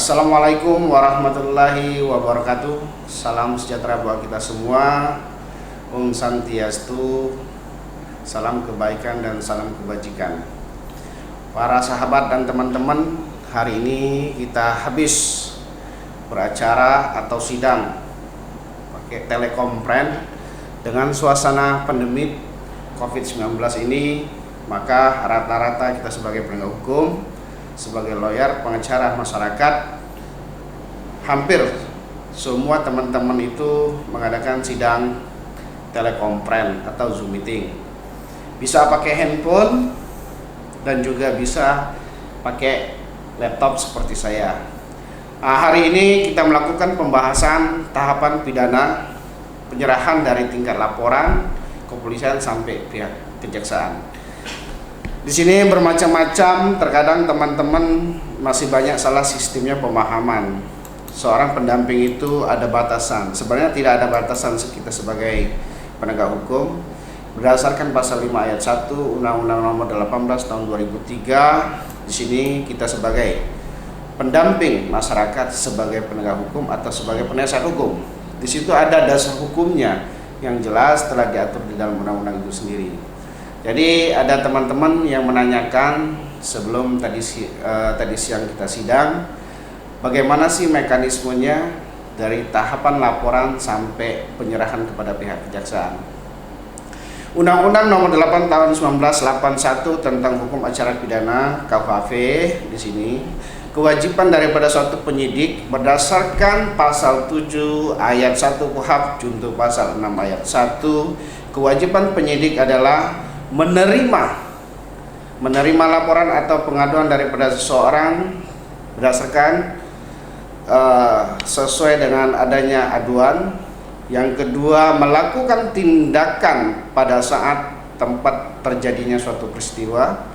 Assalamualaikum warahmatullahi wabarakatuh. Salam sejahtera buat kita semua. Om Santiastu. Salam kebaikan dan salam kebajikan. Para sahabat dan teman-teman, hari ini kita habis beracara atau sidang pakai telekonferensi dengan suasana pandemi COVID-19 ini. Maka rata-rata kita sebagai penegak hukum, sebagai lawyer, pengacara masyarakat, hampir semua teman-teman itu mengadakan sidang telekonferensi atau Zoom meeting. Bisa pakai handphone dan juga bisa pakai laptop seperti saya. Hari ini kita melakukan pembahasan tahapan pidana penyerahan dari tingkat laporan kepolisian sampai pihak kejaksaan. Di sini bermacam-macam, terkadang teman-teman masih banyak salah sistemnya pemahaman. Seorang pendamping itu ada batasan. Sebenarnya tidak ada batasan kita sebagai penegak hukum. Berdasarkan pasal 5 ayat 1 Undang-Undang Nomor 18 Tahun 2003, di sini kita sebagai pendamping masyarakat sebagai penegak hukum atau sebagai penasihat hukum. Di situ ada dasar hukumnya yang jelas telah diatur di dalam undang-undang itu sendiri. Jadi ada teman-teman yang menanyakan sebelum tadi siang kita sidang, bagaimana sih mekanismenya dari tahapan laporan sampai penyerahan kepada pihak kejaksaan. Undang-Undang Nomor 8 Tahun 1981 tentang Hukum Acara Pidana (KUHP) di sini kewajiban daripada suatu penyidik berdasarkan pasal 7 ayat 1 KUHP junto pasal 6 ayat 1, kewajiban penyidik adalah menerima laporan atau pengaduan daripada seseorang berdasarkan sesuai dengan adanya aduan. Yang kedua, melakukan tindakan pada saat tempat terjadinya suatu peristiwa.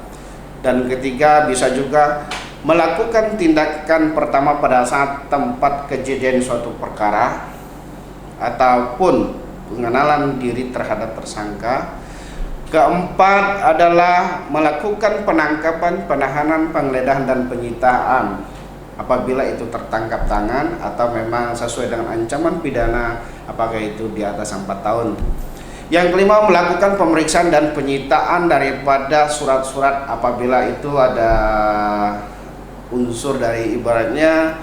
Dan ketiga, bisa juga melakukan tindakan pertama pada saat tempat kejadian suatu perkara ataupun pengenalan diri terhadap tersangka. Keempat adalah melakukan penangkapan, penahanan, penggeledahan dan penyitaan apabila itu tertangkap tangan atau memang sesuai dengan ancaman pidana, apakah itu di atas 4 tahun. Yang kelima, melakukan pemeriksaan dan penyitaan daripada surat-surat apabila itu ada unsur dari ibaratnya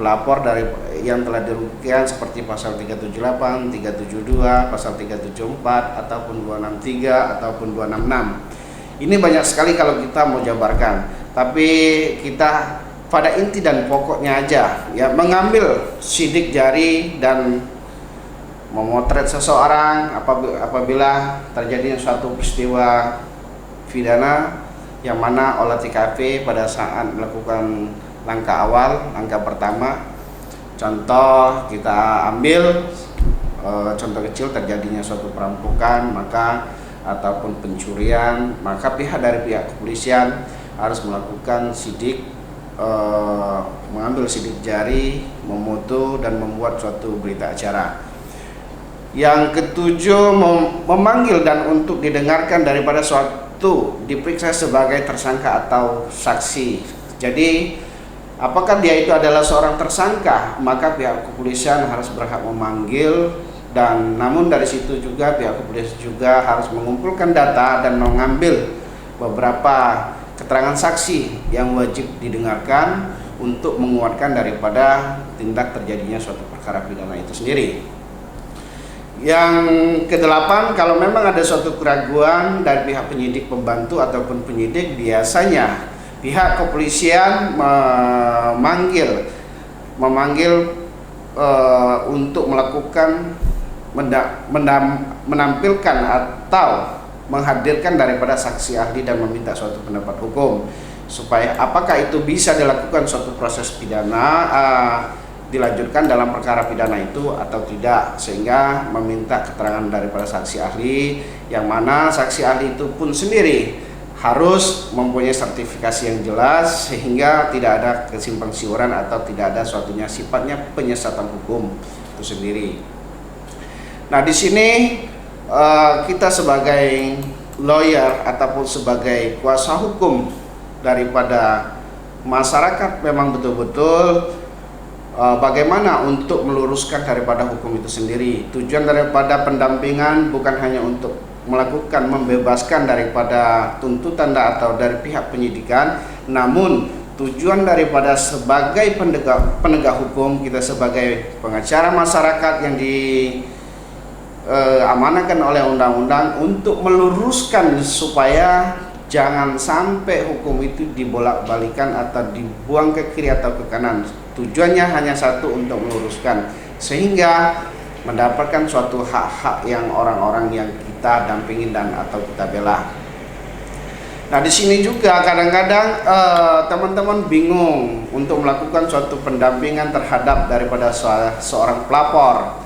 pelapor dari yang telah dirugikan seperti pasal 378, 372, pasal 374 ataupun 263 ataupun 266. Ini banyak sekali kalau kita mau jabarkan, tapi kita pada inti dan pokoknya aja ya, mengambil sidik jari dan memotret seseorang apabila terjadinya suatu peristiwa pidana yang mana olah TKP pada saat melakukan langkah awal, langkah pertama. Contoh kita ambil contoh kecil, terjadinya suatu perampokan ataupun pencurian, maka dari pihak kepolisian harus melakukan sidik, mengambil sidik jari, memoto dan membuat suatu berita acara. Yang ketujuh, memanggil dan untuk didengarkan daripada suatu diperiksa sebagai tersangka atau saksi. Jadi apakah dia itu adalah seorang tersangka, maka pihak kepolisian harus berhak memanggil, dan namun dari situ juga pihak kepolisian juga harus mengumpulkan data dan mengambil beberapa keterangan saksi yang wajib didengarkan untuk menguatkan daripada tindak terjadinya suatu perkara pidana itu sendiri. Yang kedelapan, kalau memang ada suatu keraguan dari pihak penyidik pembantu ataupun penyidik, biasanya pihak kepolisian memanggil untuk melakukan menampilkan atau menghadirkan daripada saksi ahli dan meminta suatu pendapat hukum supaya apakah itu bisa dilakukan suatu proses pidana dilanjutkan dalam perkara pidana itu atau tidak, sehingga meminta keterangan daripada saksi ahli, yang mana saksi ahli itu pun sendiri harus mempunyai sertifikasi yang jelas sehingga tidak ada kesimpang siuran atau tidak ada suatunya sifatnya penyesatan hukum itu sendiri. Nah, di sini kita sebagai lawyer ataupun sebagai kuasa hukum daripada masyarakat memang betul-betul bagaimana untuk meluruskan daripada hukum itu sendiri. Tujuan daripada pendampingan bukan hanya untuk melakukan membebaskan daripada tuntutan atau dari pihak penyidikan, namun tujuan daripada sebagai penegak hukum, kita sebagai pengacara masyarakat yang diamanahkan oleh undang-undang untuk meluruskan supaya jangan sampai hukum itu dibolak-balikan atau dibuang ke kiri atau ke kanan. Tujuannya hanya satu, untuk meluruskan sehingga mendapatkan suatu hak-hak yang orang-orang yang kita dampingin dan atau kita bela. Nah, di sini juga kadang-kadang teman-teman bingung untuk melakukan suatu pendampingan terhadap daripada seorang pelapor.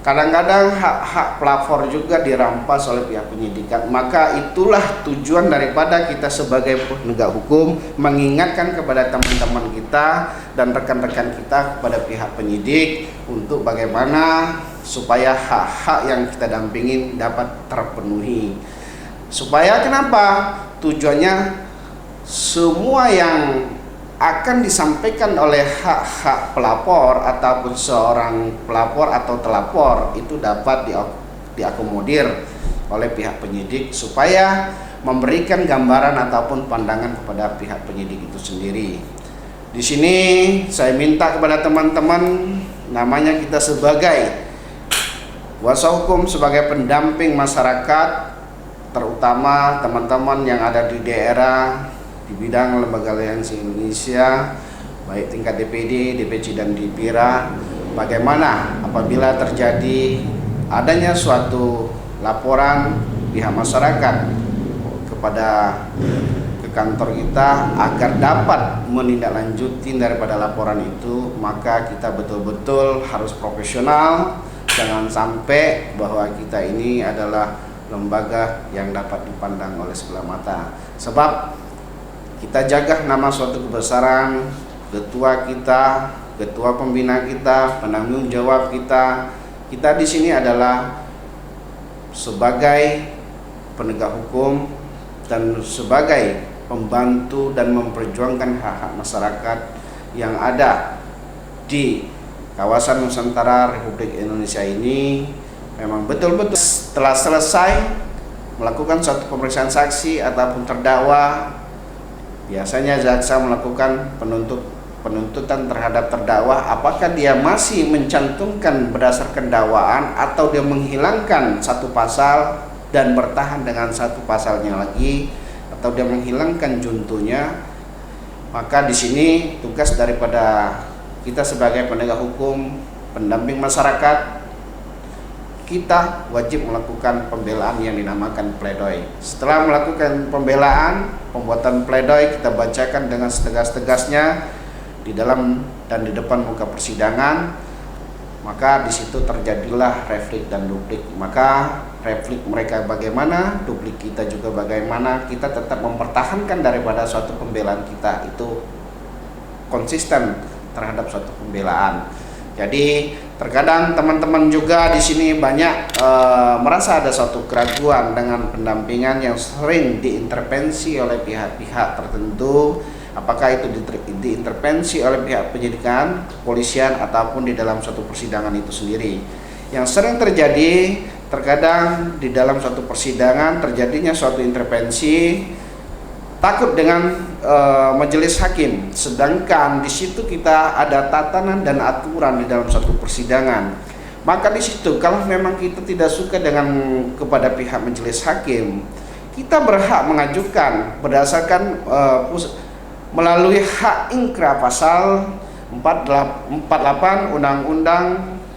Kadang-kadang hak-hak pelapor juga dirampas oleh pihak penyidikan. Maka itulah tujuan daripada kita sebagai penegak hukum mengingatkan kepada teman-teman kita dan rekan-rekan kita kepada pihak penyidik untuk bagaimana supaya hak-hak yang kita dampingin dapat terpenuhi. Supaya kenapa? Tujuannya semua yang akan disampaikan oleh hak-hak pelapor ataupun seorang pelapor atau telapor itu dapat diakomodir oleh pihak penyidik supaya memberikan gambaran ataupun pandangan kepada pihak penyidik itu sendiri. Di sini saya minta kepada teman-teman, namanya kita sebagai kuasa hukum, sebagai pendamping masyarakat, terutama teman-teman yang ada di daerah di bidang lembaga aliansi Indonesia, baik tingkat DPD, DPC dan Dipira, bagaimana apabila terjadi adanya suatu laporan pihak masyarakat kepada ke kantor kita agar dapat menindaklanjuti daripada laporan itu, maka kita betul-betul harus profesional. Jangan sampai bahwa kita ini adalah lembaga yang dapat dipandang oleh sebelah mata. Sebab kita jaga nama suatu kebesaran, ketua kita, ketua pembina kita, penanggung jawab kita. Kita di sini adalah sebagai penegak hukum dan sebagai pembantu dan memperjuangkan hak-hak masyarakat yang ada di kawasan Nusantara Republik Indonesia ini. Memang betul-betul setelah selesai melakukan suatu pemeriksaan saksi ataupun terdakwa, biasanya jaksa melakukan penuntutan terhadap terdakwa, apakah dia masih mencantumkan berdasarkan dakwaan atau dia menghilangkan satu pasal dan bertahan dengan satu pasalnya lagi, atau dia menghilangkan juntunya. Maka di sini tugas daripada kita sebagai penegak hukum, pendamping masyarakat, kita wajib melakukan pembelaan yang dinamakan pledoi. Setelah melakukan pembelaan, pembuatan pledoi kita bacakan dengan setegas-tegasnya di dalam dan di depan muka persidangan. Maka di situ terjadilah replik dan duplik. Maka replik mereka bagaimana, duplik kita juga bagaimana, kita tetap mempertahankan daripada suatu pembelaan kita itu konsisten terhadap suatu pembelaan. Jadi terkadang teman-teman juga di sini banyak merasa ada suatu keraguan dengan pendampingan yang sering diintervensi oleh pihak-pihak tertentu, apakah itu diintervensi oleh pihak penyidikan, kepolisian ataupun di dalam suatu persidangan itu sendiri. Yang sering terjadi terkadang di dalam suatu persidangan terjadinya suatu intervensi takut dengan majelis hakim, sedangkan di situ kita ada tatanan dan aturan di dalam satu persidangan. Maka di situ kalau memang kita tidak suka dengan kepada pihak majelis hakim, kita berhak mengajukan berdasarkan melalui hak ingkrah pasal 48 Undang-Undang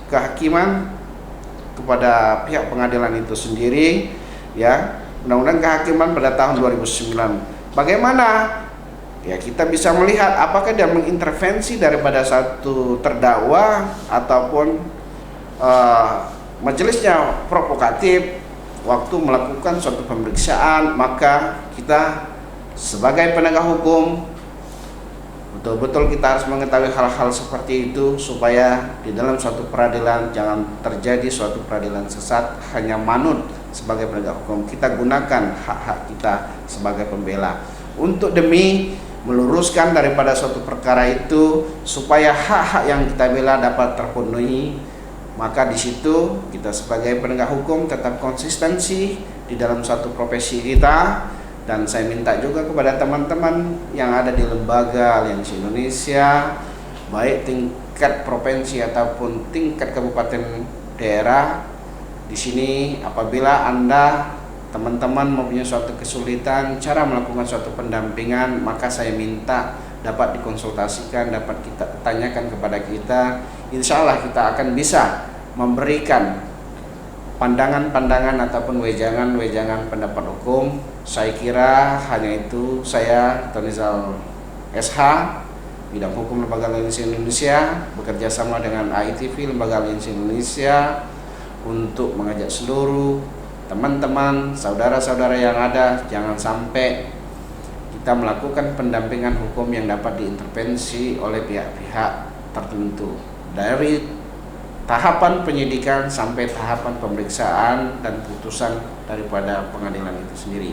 Kehakiman kepada pihak pengadilan itu sendiri, ya, Undang-Undang Kehakiman pada tahun 2009. Bagaimana? Ya, kita bisa melihat apakah dia mengintervensi daripada satu terdakwa ataupun majelisnya provokatif waktu melakukan suatu pemeriksaan. Maka kita sebagai penegak hukum betul-betul kita harus mengetahui hal-hal seperti itu supaya di dalam suatu peradilan jangan terjadi suatu peradilan sesat hanya manut sebagai penegak hukum. Kita gunakan hak-hak kita sebagai pembela untuk demi meluruskan daripada suatu perkara itu supaya hak-hak yang kita bela dapat terpenuhi. Maka di situ kita sebagai penegak hukum tetap konsistensi di dalam suatu profesi kita. Dan saya minta juga kepada teman-teman yang ada di lembaga Aliansi Indonesia, baik tingkat provinsi ataupun tingkat kabupaten daerah, di sini apabila Anda teman-teman mempunyai suatu kesulitan cara melakukan suatu pendampingan, maka saya minta dapat dikonsultasikan, dapat kita tanyakan kepada kita. Insya Allah kita akan bisa memberikan pandangan-pandangan ataupun wejangan-wejangan pendapat hukum. Saya kira hanya itu. Saya Tonizal SH, bidang hukum Lembaga Aliansi Indonesia, bekerja sama dengan AITV Lembaga Aliansi Indonesia untuk mengajak seluruh teman-teman, saudara-saudara yang ada, jangan sampai kita melakukan pendampingan hukum yang dapat diintervensi oleh pihak-pihak tertentu, dari tahapan penyidikan sampai tahapan pemeriksaan dan putusan daripada pengadilan itu sendiri.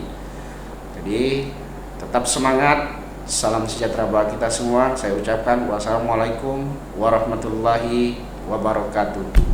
Jadi tetap semangat, salam sejahtera bagi kita semua. Saya ucapkan wassalamualaikum warahmatullahi wabarakatuh.